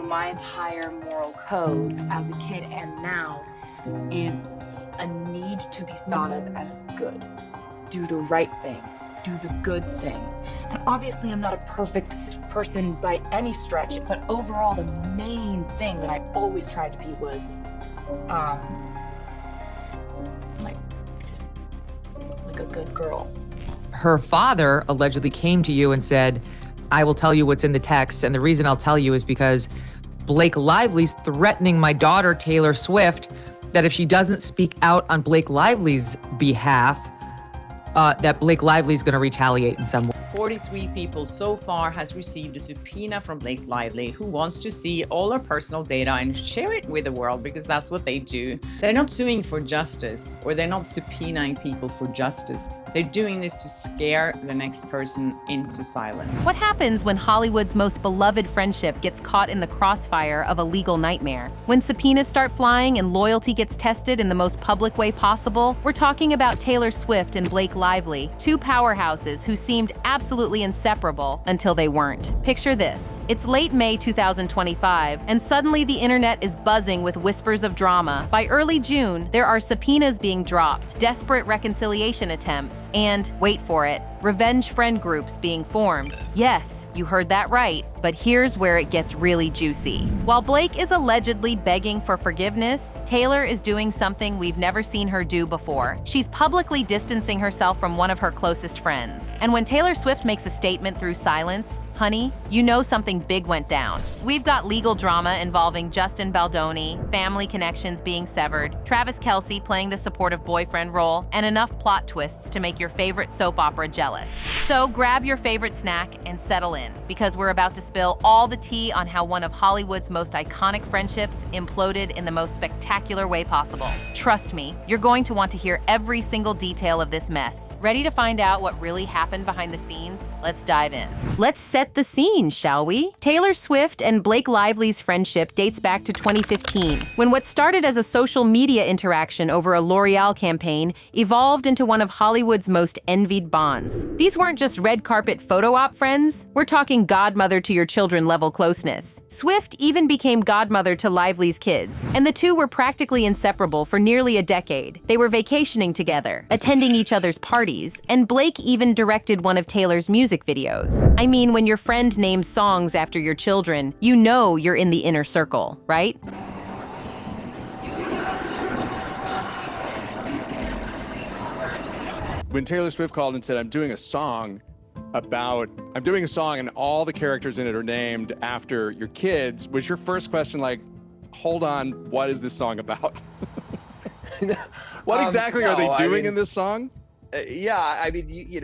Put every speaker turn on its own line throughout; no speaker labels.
my entire moral code as a kid and now is a need to be thought of as good. Do the right thing. Do the good thing. And obviously I'm not a perfect person by any stretch, but overall the main thing that I always tried to be was, just like a good girl.
Her father allegedly came to you and said, I will tell you what's in the text, and the reason I'll tell you is because Blake Lively's threatening my daughter, Taylor Swift, that if she doesn't speak out on Blake Lively's behalf, that Blake Lively's going to retaliate in some way.
43 people so far has received a subpoena from Blake Lively, who wants to see all her personal data and share it with the world, because that's what they do. They're not suing for justice, or they're not subpoenaing people for justice. They're doing this to scare the next person into silence.
What happens when Hollywood's most beloved friendship gets caught in the crossfire of a legal nightmare? When subpoenas start flying and loyalty gets tested in the most public way possible? We're talking about Taylor Swift and Blake Lively, two powerhouses who seemed absolutely inseparable until they weren't. Picture this. It's late May 2025, and suddenly the internet is buzzing with whispers of drama. By early June, there are subpoenas being dropped, desperate reconciliation attempts, and, wait for it, revenge friend groups being formed. Yes, you heard that right, but here's where it gets really juicy. While Blake is allegedly begging for forgiveness, Taylor is doing something we've never seen her do before. She's publicly distancing herself from one of her closest friends. And when Taylor Swift makes a statement through silence, honey, you know something big went down. We've got legal drama involving Justin Baldoni, family connections being severed, Travis Kelce playing the supportive boyfriend role, and enough plot twists to make your favorite soap opera jealous. So grab your favorite snack and settle in, because we're about to spill all the tea on how one of Hollywood's most iconic friendships imploded in the most spectacular way possible. Trust me, you're going to want to hear every single detail of this mess. Ready to find out what really happened behind the scenes? Let's dive in. Let's set the scene, shall we? Taylor Swift and Blake Lively's friendship dates back to 2015, when what started as a social media interaction over a L'Oreal campaign evolved into one of Hollywood's most envied bonds. These weren't just red carpet photo op friends. We're talking godmother to your children level closeness. Swift even became godmother to Lively's kids, and the two were practically inseparable for nearly a decade. They were vacationing together, attending each other's parties, and Blake even directed one of Taylor's music videos. I mean, when your friend names songs after your children, you know you're in the inner circle, right?
When Taylor Swift called and said, I'm doing a song and all the characters in it are named after your kids, was your first question like, hold on, what is this song about? What exactly are they doing in this song?
Yeah, I mean,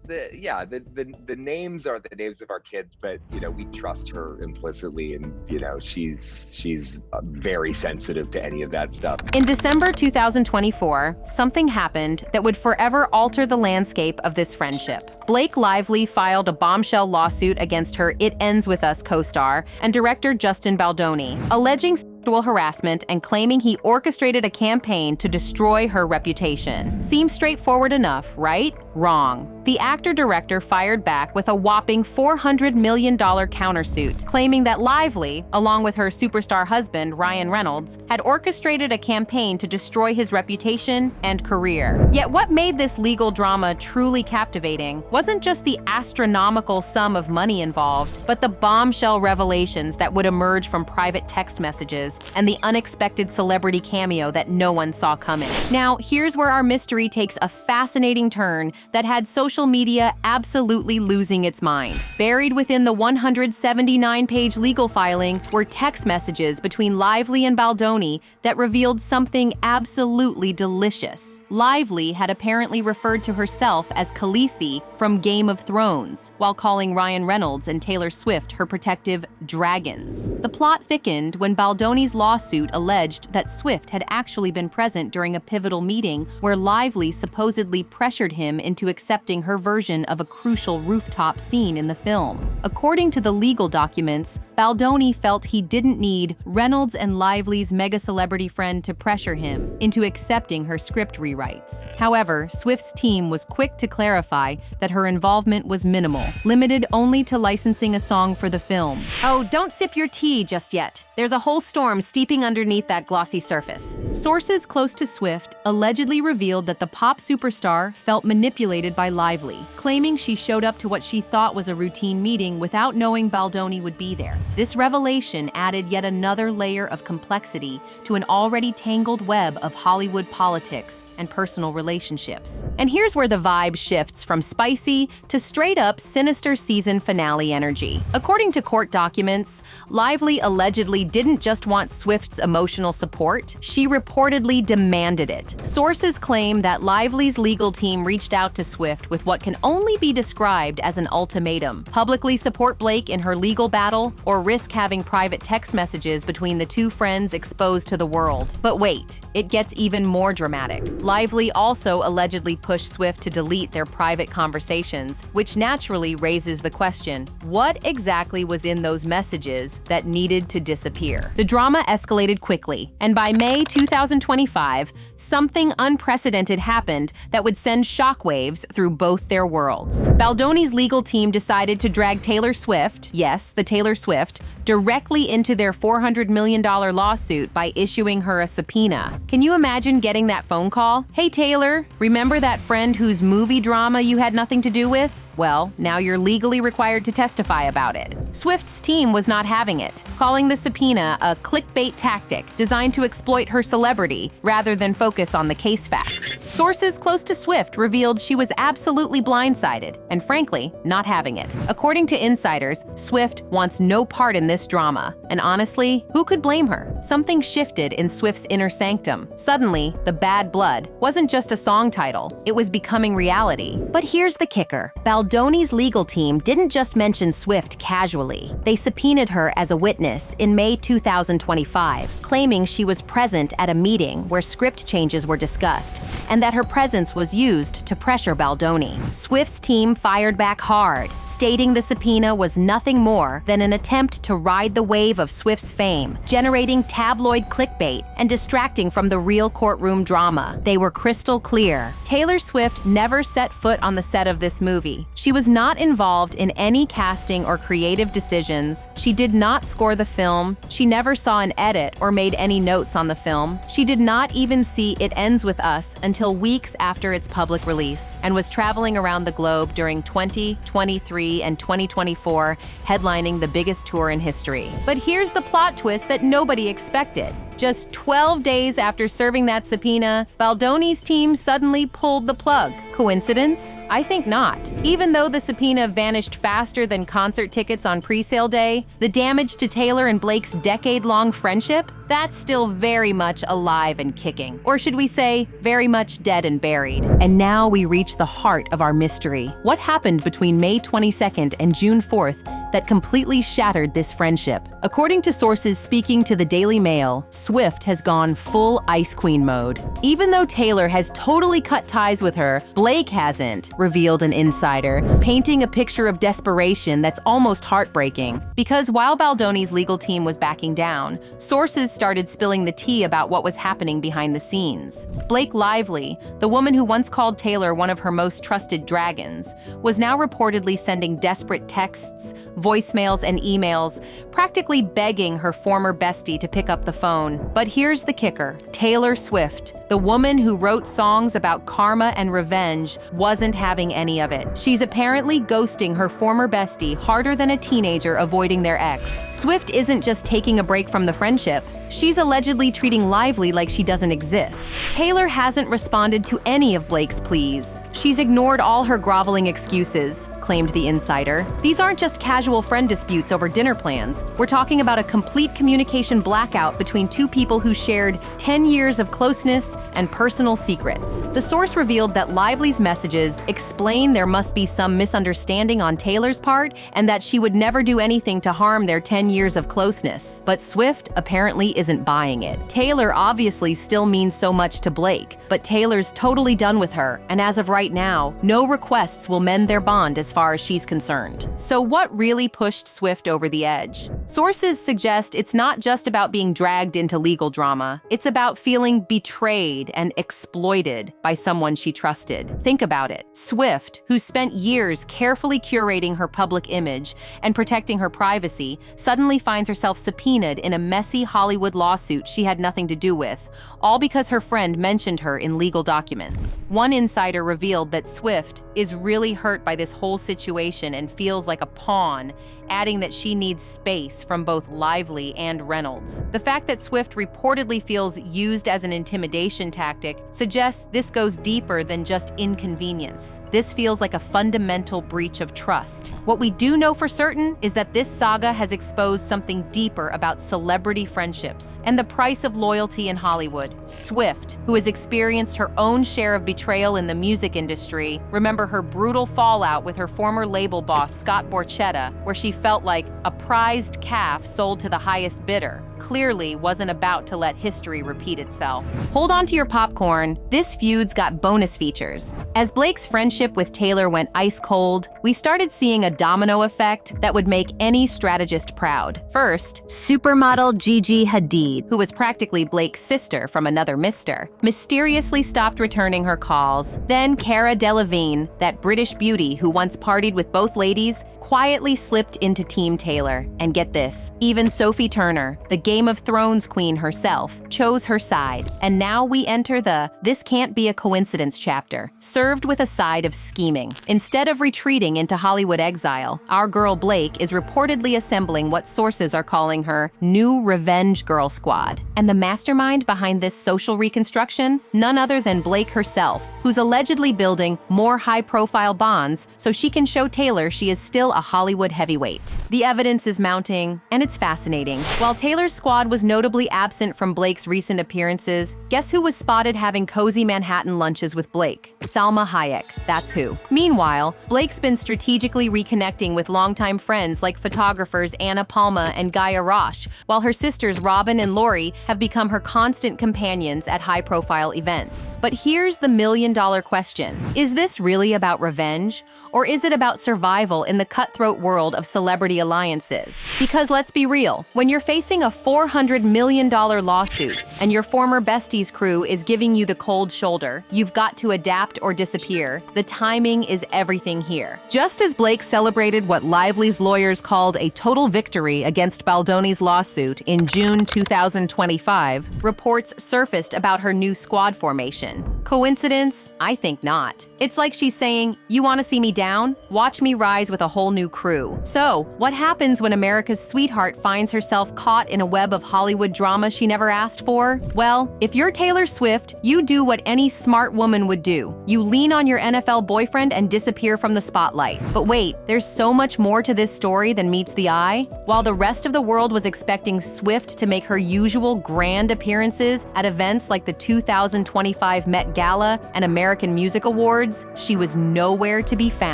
the names are the names of our kids, but we trust her implicitly, and she's very sensitive to any of that stuff.
In December 2024, something happened that would forever alter the landscape of this friendship. Blake Lively filed a bombshell lawsuit against her It Ends With Us co-star and director Justin Baldoni, alleging sexual harassment and claiming he orchestrated a campaign to destroy her reputation. Seems straightforward enough, right? Wrong. The actor-director fired back with a whopping $400 million countersuit, claiming that Lively, along with her superstar husband, Ryan Reynolds, had orchestrated a campaign to destroy his reputation and career. Yet what made this legal drama truly captivating wasn't just the astronomical sum of money involved, but the bombshell revelations that would emerge from private text messages and the unexpected celebrity cameo that no one saw coming. Now, here's where our mystery takes a fascinating turn that had social media absolutely losing its mind. Buried within the 179-page legal filing were text messages between Lively and Baldoni that revealed something absolutely delicious. Lively had apparently referred to herself as Khaleesi from Game of Thrones, while calling Ryan Reynolds and Taylor Swift her protective dragons. The plot thickened when Baldoni's lawsuit alleged that Swift had actually been present during a pivotal meeting where Lively supposedly pressured him into accepting recreating her version of a crucial rooftop scene in the film. According to the legal documents, Baldoni felt he didn't need Reynolds and Lively's mega-celebrity friend to pressure him into accepting her script rewrites. However, Swift's team was quick to clarify that her involvement was minimal, limited only to licensing a song for the film. Oh, don't sip your tea just yet. There's a whole storm steeping underneath that glossy surface. Sources close to Swift allegedly revealed that the pop superstar felt manipulated by Lively, claiming she showed up to what she thought was a routine meeting without knowing Baldoni would be there. This revelation added yet another layer of complexity to an already tangled web of Hollywood politics and personal relationships. And here's where the vibe shifts from spicy to straight-up sinister season finale energy. According to court documents, Lively allegedly didn't just want Swift's emotional support, she reportedly demanded it. Sources claim that Lively's legal team reached out to Swift with what can only be described as an ultimatum: publicly support Blake in her legal battle or risk having private text messages between the two friends exposed to the world. But wait, it gets even more dramatic. Lively also allegedly pushed Swift to delete their private conversations, which naturally raises the question, what exactly was in those messages that needed to disappear? The drama escalated quickly, and by May 2025, something unprecedented happened that would send shockwaves through both their worlds. Baldoni's legal team decided to drag Taylor Swift, yes, the Taylor Swift, directly into their $400 million lawsuit by issuing her a subpoena. Can you imagine getting that phone call? Hey Taylor, remember that friend whose movie drama you had nothing to do with? Well, now you're legally required to testify about it. Swift's team was not having it, calling the subpoena a clickbait tactic designed to exploit her celebrity rather than focus on the case facts. Sources close to Swift revealed she was absolutely blindsided and, frankly, not having it. According to insiders, Swift wants no part in this drama. And honestly, who could blame her? Something shifted in Swift's inner sanctum. Suddenly, The Bad Blood wasn't just a song title, it was becoming reality. But here's the kicker. Baldoni's legal team didn't just mention Swift casually. They subpoenaed her as a witness in May 2025, claiming she was present at a meeting where script changes were discussed, and that her presence was used to pressure Baldoni. Swift's team fired back hard, stating the subpoena was nothing more than an attempt to ride the wave of Swift's fame, generating tabloid clickbait and distracting from the real courtroom drama. They were crystal clear. Taylor Swift never set foot on the set of this movie. She was not involved in any casting or creative decisions. She did not score the film. She never saw an edit or made any notes on the film. She did not even see It Ends With Us until weeks after its public release, and was traveling around the globe during 2023 and 2024, headlining the biggest tour in history. But here's the plot twist that nobody expected. Just 12 days after serving that subpoena, Baldoni's team suddenly pulled the plug. Coincidence? I think not. Even though the subpoena vanished faster than concert tickets on pre-sale day, the damage to Taylor and Blake's decade-long friendship, that's still very much alive and kicking. Or should we say, very much dead and buried. And now we reach the heart of our mystery. What happened between May 22nd and June 4th that completely shattered this friendship? According to sources speaking to the Daily Mail, Swift has gone full Ice Queen mode. Even though Taylor has totally cut ties with her, Blake hasn't, revealed an insider, painting a picture of desperation that's almost heartbreaking. Because while Baldoni's legal team was backing down, sources started spilling the tea about what was happening behind the scenes. Blake Lively, the woman who once called Taylor one of her most trusted dragons, was now reportedly sending desperate texts, voicemails, and emails, practically begging her former bestie to pick up the phone. But here's the kicker. Taylor Swift, the woman who wrote songs about karma and revenge, wasn't having any of it. She's apparently ghosting her former bestie harder than a teenager avoiding their ex. Swift isn't just taking a break from the friendship. She's allegedly treating Lively like she doesn't exist. Taylor hasn't responded to any of Blake's pleas. She's ignored all her groveling excuses, claimed the insider. These aren't just casual friend disputes over dinner plans. We're talking about a complete communication blackout between two people who shared 10 years of closeness and personal secrets. The source revealed that Lively's messages explain there must be some misunderstanding on Taylor's part and that she would never do anything to harm their 10 years of closeness. But Swift apparently isn't isn't buying it. Taylor obviously still means so much to Blake, but Taylor's totally done with her, and as of right now, no requests will mend their bond as far as she's concerned. So what really pushed Swift over the edge? Sources suggest it's not just about being dragged into legal drama, it's about feeling betrayed and exploited by someone she trusted. Think about it. Swift, who spent years carefully curating her public image and protecting her privacy, suddenly finds herself subpoenaed in a messy Hollywood lawsuit she had nothing to do with, all because her friend mentioned her in legal documents. One insider revealed that Swift is really hurt by this whole situation and feels like a pawn, adding that she needs space from both Lively and Reynolds. The fact that Swift reportedly feels used as an intimidation tactic suggests this goes deeper than just inconvenience. This feels like a fundamental breach of trust. What we do know for certain is that this saga has exposed something deeper about celebrity friendships and the price of loyalty in Hollywood. Swift, who has experienced her own share of betrayal in the music industry, remember her brutal fallout with her former label boss Scott Borchetta, where she felt like a prized calf sold to the highest bidder, clearly wasn't about to let history repeat itself. Hold on to your popcorn. This feud's got bonus features. As Blake's friendship with Taylor went ice cold, we started seeing a domino effect that would make any strategist proud. First, supermodel Gigi Hadid, who was practically Blake's sister from another mister, mysteriously stopped returning her calls. Then Cara Delevingne, that British beauty who once partied with both ladies, quietly slipped into Team Taylor. And get this, even Sophie Turner, the Game of Thrones queen herself, chose her side. And now we enter the "this can't be a coincidence" chapter, served with a side of scheming. Instead of retreating into Hollywood exile, our girl Blake is reportedly assembling what sources are calling her new revenge girl squad. And the mastermind behind this social reconstruction? None other than Blake herself, who's allegedly building more high-profile bonds so she can show Taylor she is still a Hollywood heavyweight. The evidence is mounting, and it's fascinating. While Taylor's squad was notably absent from Blake's recent appearances, guess who was spotted having cozy Manhattan lunches with Blake? Salma Hayek, that's who. Meanwhile, Blake's been strategically reconnecting with longtime friends like photographers Anna Palma and Gaia Roche, while her sisters Robin and Lori have become her constant companions at high-profile events. But here's the million-dollar question. Is this really about revenge? Or is it about survival in the cutthroat world of celebrity alliances? Because let's be real, when you're facing a $400 million lawsuit and your former besties crew is giving you the cold shoulder, you've got to adapt or disappear. The timing is everything here. Just as Blake celebrated what Lively's lawyers called a total victory against Baldoni's lawsuit in June 2025, reports surfaced about her new squad formation. Coincidence? I think not. It's like she's saying, you want to see me down? Watch me rise with a whole new crew. So, what happens when America's sweetheart finds herself caught in a web of Hollywood drama she never asked for? Well, if you're Taylor Swift, you do what any smart woman would do. You lean on your NFL boyfriend and disappear from the spotlight. But wait, there's so much more to this story than meets the eye. While the rest of the world was expecting Swift to make her usual grand appearances at events like the 2025 Met Gala and American Music Awards, she was nowhere to be found.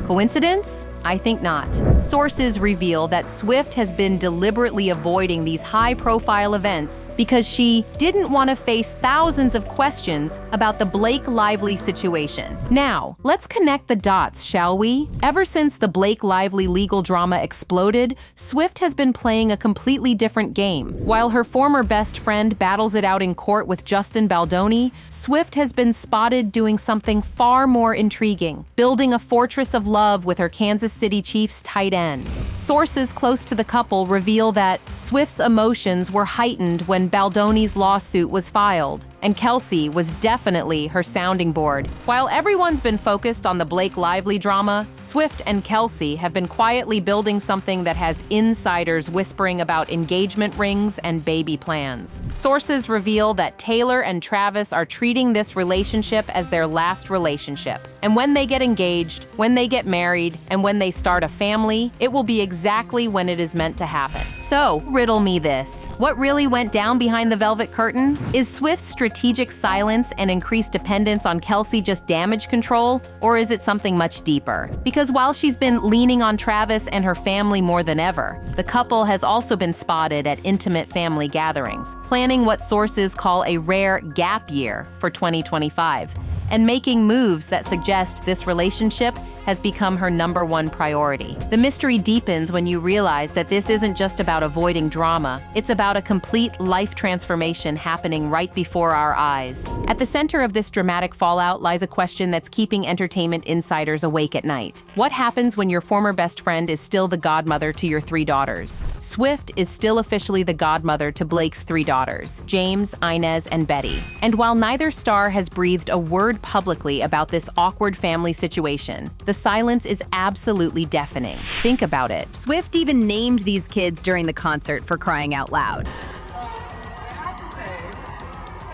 Coincidence? I think not. Sources reveal that Swift has been deliberately avoiding these high-profile events because she didn't want to face thousands of questions about the Blake Lively situation. Now, let's connect the dots, shall we? Ever since the Blake Lively legal drama exploded, Swift has been playing a completely different game. While her former best friend battles it out in court with Justin Baldoni, Swift has been spotted doing something far more intriguing, building a fortress of love with her Kansas City Chiefs tight end. Sources close to the couple reveal that Swift's emotions were heightened when Baldoni's lawsuit was filed, and Kelsey was definitely her sounding board. While everyone's been focused on the Blake Lively drama, Swift and Kelsey have been quietly building something that has insiders whispering about engagement rings and baby plans. Sources reveal that Taylor and Travis are treating this relationship as their last relationship. And when they get engaged, when they get married, and when they start a family, it will be exactly when it is meant to happen. So, riddle me this. What really went down behind the velvet curtain? Is Swift's strategic strategic silence and increased dependence on Kelsey just damage control, or is it something much deeper? Because while she's been leaning on Travis and her family more than ever, the couple has also been spotted at intimate family gatherings, planning what sources call a rare gap year for 2025, and making moves that suggest this relationship has become her #1 priority. The mystery deepens when you realize that this isn't just about avoiding drama, it's about a complete life transformation happening right before our eyes. At the center of this dramatic fallout lies a question that's keeping entertainment insiders awake at night. What happens when your former best friend is still the godmother to your 3 daughters? Swift is still officially the godmother to Blake's 3 daughters, James, Inez, and Betty. And while neither star has breathed a word publicly about this awkward family situation, the silence is absolutely deafening. Think about it.
Swift even named these kids during the concert, for crying out loud.
I have to say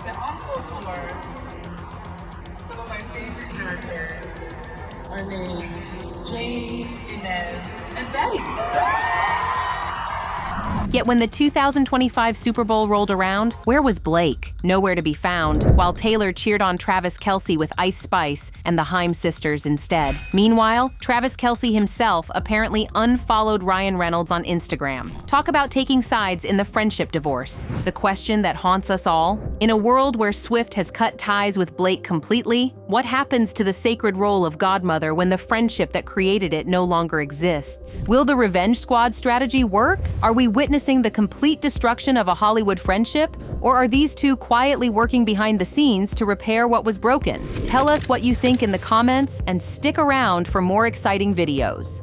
that on folklore, some of my favorite characters are named James, Inez, and Betty.
Yet when the 2025 Super Bowl rolled around, where was Blake? Nowhere to be found, while Taylor cheered on Travis Kelce with Ice Spice and the Haim sisters instead. Meanwhile, Travis Kelce himself apparently unfollowed Ryan Reynolds on Instagram. Talk about taking sides in the friendship divorce. The question that haunts us all: in a world where Swift has cut ties with Blake completely, what happens to the sacred role of godmother when the friendship that created it no longer exists? Will the revenge squad strategy work? Are we witnessing the complete destruction of a Hollywood friendship? Or are these two quietly working behind the scenes to repair what was broken? Tell us what you think in the comments and stick around for more exciting videos.